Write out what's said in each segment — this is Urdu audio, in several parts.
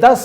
10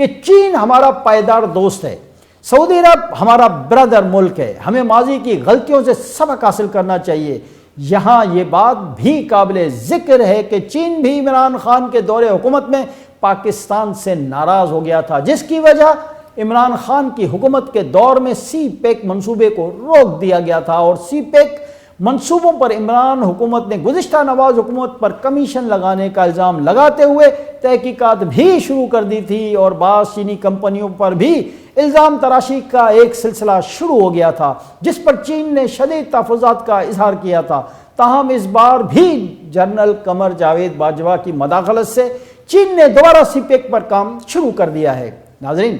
کہ چین ہمارا پائیدار دوست ہے، سعودی عرب ہمارا برادر ملک ہے، ہمیں ماضی کی غلطیوں سے سبق حاصل کرنا چاہیے۔ یہاں یہ بات بھی قابل ذکر ہے کہ چین بھی عمران خان کے دور حکومت میں پاکستان سے ناراض ہو گیا تھا، جس کی وجہ عمران خان کی حکومت کے دور میں سی پیک منصوبے کو روک دیا گیا تھا، اور سی پیک منصوبوں پر عمران حکومت نے گزشتہ نواز حکومت پر کمیشن لگانے کا الزام لگاتے ہوئے تحقیقات بھی شروع کر دی تھی، اور بعض چینی کمپنیوں پر بھی الزام تراشی کا ایک سلسلہ شروع ہو گیا تھا، جس پر چین نے شدید تحفظات کا اظہار کیا تھا۔ تاہم اس بار بھی جنرل قمر جاوید باجوہ کی مداخلت سے چین نے دوبارہ سی پیک پر کام شروع کر دیا ہے۔ ناظرین،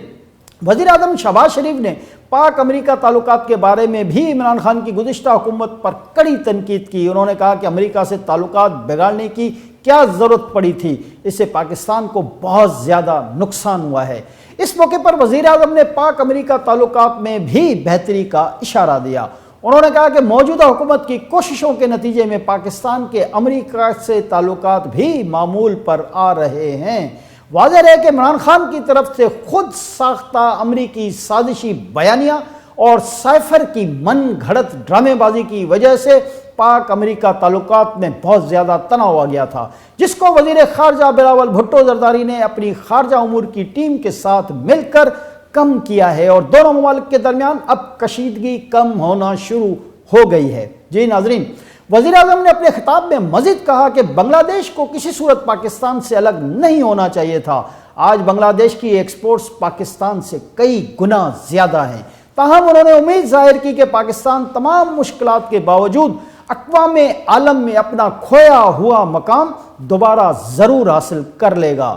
وزیر اعظم شہباز شریف نے پاک امریکہ تعلقات کے بارے میں بھی عمران خان کی گزشتہ حکومت پر کڑی تنقید کی۔ انہوں نے کہا کہ امریکہ سے تعلقات بگاڑنے کی کیا ضرورت پڑی تھی، اس سے پاکستان کو بہت زیادہ نقصان ہوا ہے۔ اس موقع پر وزیر اعظم نے پاک امریکہ تعلقات میں بھی بہتری کا اشارہ دیا۔ انہوں نے کہا کہ موجودہ حکومت کی کوششوں کے نتیجے میں پاکستان کے امریکہ سے تعلقات بھی معمول پر آ رہے ہیں۔ واضح ہے کہ عمران خان کی طرف سے خود ساختہ امریکی سازشی بیانیہ اور سائفر کی من گھڑت ڈرامے بازی کی وجہ سے پاک امریکہ تعلقات میں بہت زیادہ تناؤ آ گیا تھا، جس کو وزیر خارجہ بلاول بھٹو زرداری نے اپنی خارجہ امور کی ٹیم کے ساتھ مل کر کم کیا ہے، اور دونوں ممالک کے درمیان اب کشیدگی کم ہونا شروع ہو گئی ہے۔ جی ناظرین، وزیر اعظم نے اپنے خطاب میں مزید کہا کہ بنگلہ دیش کو کسی صورت پاکستان سے الگ نہیں ہونا چاہیے تھا۔ آج بنگلہ دیش کی ایکسپورٹس پاکستان سے کئی گنا زیادہ ہیں۔ تاہم انہوں نے امید ظاہر کی کہ پاکستان تمام مشکلات کے باوجود اقوام عالم میں اپنا کھویا ہوا مقام دوبارہ ضرور حاصل کر لے گا۔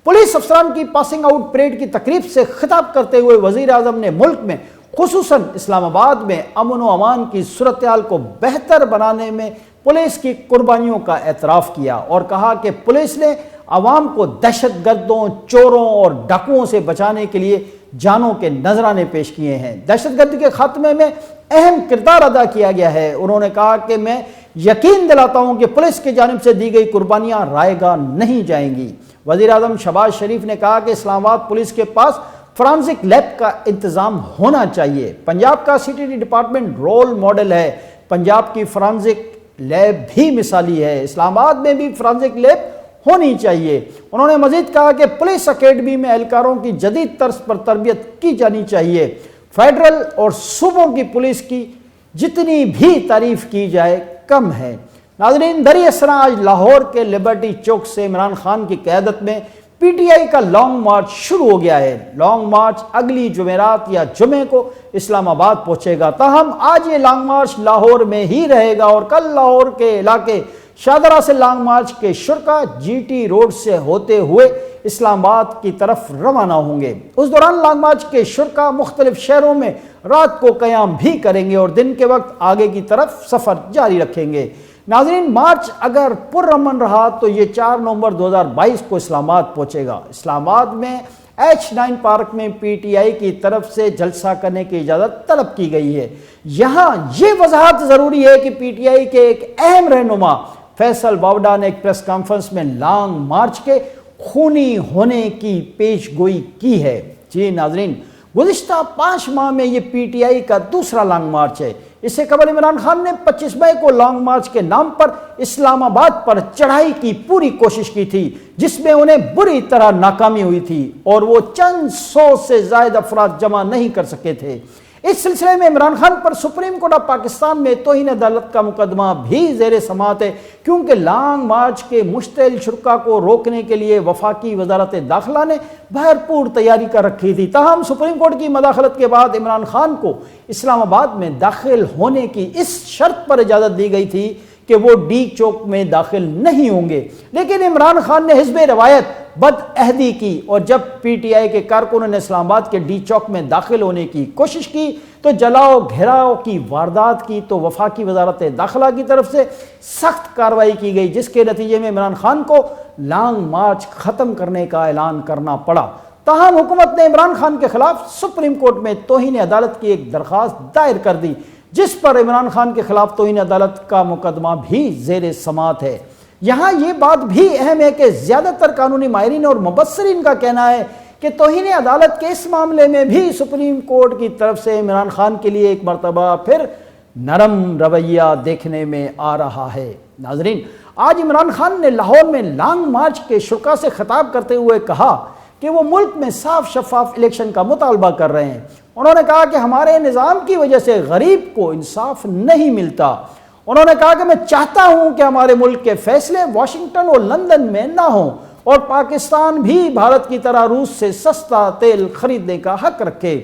پولیس افسران کی پاسنگ آؤٹ پریڈ کی تقریب سے خطاب کرتے ہوئے وزیر اعظم نے ملک میں خصوصاً اسلام آباد میں امن و امان کی صورتحال کو بہتر بنانے میں پولیس کی قربانیوں کا اعتراف کیا، اور کہا کہ پولیس نے عوام کو دہشت گردوں، چوروں اور ڈاکوؤں سے بچانے کے لیے جانوں کے نذرانے پیش کیے ہیں۔ دہشت گردی کے خاتمے میں اہم کردار ادا کیا گیا ہے۔ انہوں نے کہا کہ میں یقین دلاتا ہوں کہ پولیس کی جانب سے دی گئی قربانیاں رائے گاہ نہیں جائیں گی۔ وزیر اعظم شہباز شریف نے کہا کہ اسلام آباد پولیس کے پاس فرانزک لیب کا انتظام ہونا چاہیے۔ پنجاب کا C T D department role model ہے، پنجاب کی فرانزک لیب بھی مثالی ہے، اسلام آباد میں بھی فرانزک لیب ہونی چاہیے۔ انہوں نے مزید کہا کہ پولیس اکیڈمی میں اہلکاروں کی جدید طرز پر تربیت کی جانی چاہیے۔ فیڈرل اور صوبوں کی پولیس کی جتنی بھی تعریف کی جائے کم ہے۔ ناظرین، درِ اثنا آج لاہور کے لبرٹی چوک سے عمران خان کی قیادت میں پی ٹی آئی کا لانگ مارچ شروع ہو گیا ہے۔ لانگ مارچ اگلی جمعرات یا جمعے کو اسلام آباد پہنچے گا، تاہم آج یہ لانگ مارچ لاہور میں ہی رہے گا، اور کل لاہور کے علاقے شاہدرہ سے لانگ مارچ کے شرکا جی ٹی روڈ سے ہوتے ہوئے اسلام آباد کی طرف روانہ ہوں گے۔ اس دوران لانگ مارچ کے شرکا مختلف شہروں میں رات کو قیام بھی کریں گے اور دن کے وقت آگے کی طرف سفر جاری رکھیں گے۔ ناظرین، مارچ اگر پرامن رہا تو یہ 4 نومبر 2022 کو اسلام آباد پہنچے گا۔ اسلام آباد میں H9 پارک میں پی ٹی آئی کی طرف سے جلسہ کرنے کی اجازت طلب کی گئی ہے۔ یہاں یہ وضاحت ضروری ہے کہ پی ٹی آئی کے ایک اہم رہنما فیصل باوڈا نے ایک پریس کانفرنس میں لانگ مارچ کے خونی ہونے کی پیش گوئی کی ہے۔ جی ناظرین، گزشتہ 5 ماہ میں یہ پی ٹی آئی کا دوسرا لانگ مارچ ہے۔ اس سے قبل عمران خان نے 25 مئی کو لانگ مارچ کے نام پر اسلام آباد پر چڑھائی کی پوری کوشش کی تھی، جس میں انہیں بری طرح ناکامی ہوئی تھی اور وہ چند 100 سے زائد افراد جمع نہیں کر سکے تھے۔ اس سلسلے میں عمران خان پر سپریم کورٹ آف پاکستان میں توہین عدالت کا مقدمہ بھی زیر سماعت ہے، کیونکہ لانگ مارچ کے مشتعل شرکا کو روکنے کے لیے وفاقی وزارت داخلہ نے بھرپور تیاری کر رکھی تھی۔ تاہم سپریم کورٹ کی مداخلت کے بعد عمران خان کو اسلام آباد میں داخل ہونے کی اس شرط پر اجازت دی گئی تھی کہ وہ ڈی چوک میں داخل نہیں ہوں گے، لیکن عمران خان نے حزب روایت بدعہدی کی، اور جب پی ٹی آئی کے کارکنوں نے اسلام آباد کے ڈی چوک میں داخل ہونے کی کوشش کی تو جلاؤ گھیراؤ کی واردات کی تو وفاقی وزارت داخلہ کی طرف سے سخت کارروائی کی گئی، جس کے نتیجے میں عمران خان کو لانگ مارچ ختم کرنے کا اعلان کرنا پڑا۔ تاہم حکومت نے عمران خان کے خلاف سپریم کورٹ میں توہین عدالت کی ایک درخواست دائر کر دی، جس پر عمران خان کے خلاف توہین عدالت کا مقدمہ بھی زیر سماعت ہے۔ یہاں یہ بات بھی اہم ہے کہ زیادہ تر قانونی ماہرین اور مبصرین کا کہنا ہے کہ توہین عدالت کے اس معاملے میں بھی سپریم کورٹ کی طرف سے عمران خان کے لیے ایک مرتبہ پھر نرم رویہ دیکھنے میں آ رہا ہے۔ ناظرین، آج عمران خان نے لاہور میں لانگ مارچ کے شرکاء سے خطاب کرتے ہوئے کہا کہ وہ ملک میں صاف شفاف الیکشن کا مطالبہ کر رہے ہیں۔ انہوں نے کہا کہ ہمارے نظام کی وجہ سے غریب کو انصاف نہیں ملتا۔ انہوں نے کہا کہ میں چاہتا ہوں کہ ہمارے ملک کے فیصلے واشنگٹن اور لندن میں نہ ہوں اور پاکستان بھی بھارت کی طرح روس سے سستا تیل خریدنے کا حق رکھے۔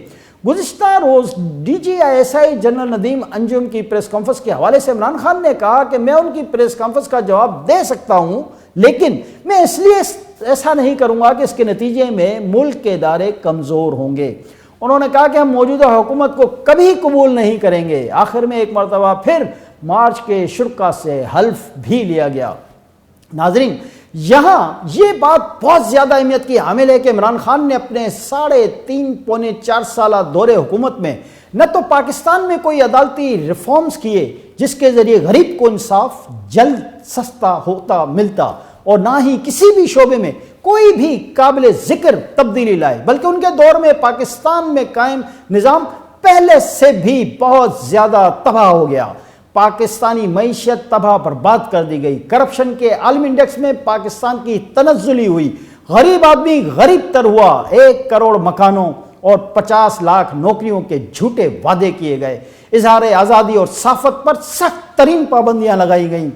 گزشتہ روز D G I S I general Nadeem Anjum کی پریس کانفرنس کے حوالے سے عمران خان نے کہا کہ میں ان کی پریس کانفرنس کا جواب دے سکتا ہوں، لیکن میں اس لیے ایسا نہیں کروں گا کہ اس کے نتیجے میں ملک کے ادارے کمزور ہوں گے۔ انہوں نے کہا کہ ہم موجودہ حکومت کو کبھی قبول نہیں کریں گے۔ آخر میں ایک مرتبہ پھر مارچ کے شرکاء سے حلف بھی لیا گیا۔ ناظرین، یہاں یہ بات بہت زیادہ اہمیت کی حامل ہے کہ عمران خان نے اپنے 3.5 پونے 4 سالہ دور حکومت میں نہ تو پاکستان میں کوئی عدالتی ریفارمز کیے جس کے ذریعے غریب کو انصاف جلد سستا ہوتا ملتا، اور نہ ہی کسی بھی شعبے میں کوئی بھی قابل ذکر تبدیلی لائے، بلکہ ان کے دور میں پاکستان میں قائم نظام پہلے سے بھی بہت زیادہ تباہ ہو گیا۔ پاکستانی معیشت تباہ برباد کر دی گئی، کرپشن کے عالمی انڈیکس میں پاکستان کی تنزلی ہوئی، غریب آدمی غریب تر ہوا، 1 کروڑ مکانوں اور 50 لاکھ نوکریوں کے جھوٹے وعدے کیے گئے، اظہار آزادی اور صحافت پر سخت ترین پابندیاں لگائی گئیں،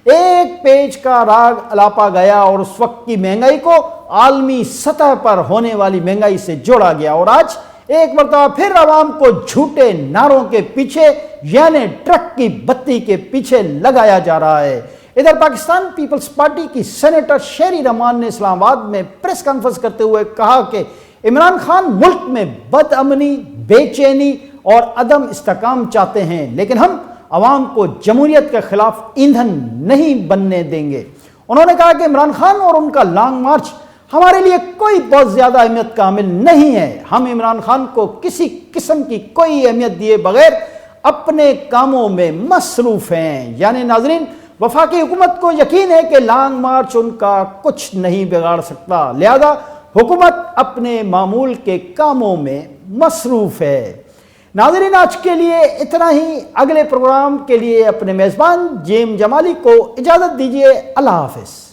ایک پیج کا راگ الاپا گیا اور اس وقت کی مہنگائی کو عالمی سطح پر ہونے والی مہنگائی سے جوڑا گیا، اور آج ایک مرتبہ پھر عوام کو جھوٹے نعروں کے پیچھے یعنی ٹرک کی بتی کے پیچھے لگایا جا رہا ہے۔ ادھر پاکستان پیپلز پارٹی کی سینیٹر شیری رحمان نے اسلام آباد میں پریس کانفرنس کرتے ہوئے کہا کہ عمران خان ملک میں بد امنی، بے چینی اور عدم استحکام چاہتے ہیں، لیکن ہم عوام کو جمہوریت کے خلاف ایندھن نہیں بننے دیں گے۔ انہوں نے کہا کہ عمران خان اور ان کا لانگ مارچ ہمارے لیے کوئی بہت زیادہ اہمیت کا عامل نہیں ہے۔ ہم عمران خان کو کسی قسم کی کوئی اہمیت دیے بغیر اپنے کاموں میں مصروف ہیں۔ یعنی ناظرین، وفاقی حکومت کو یقین ہے کہ لانگ مارچ ان کا کچھ نہیں بگاڑ سکتا، لہذا حکومت اپنے معمول کے کاموں میں مصروف ہے۔ ناظرین، آج کے لیے اتنا ہی۔ اگلے پروگرام کے لیے اپنے میزبان جیم جمالی کو اجازت دیجیے۔ اللہ حافظ۔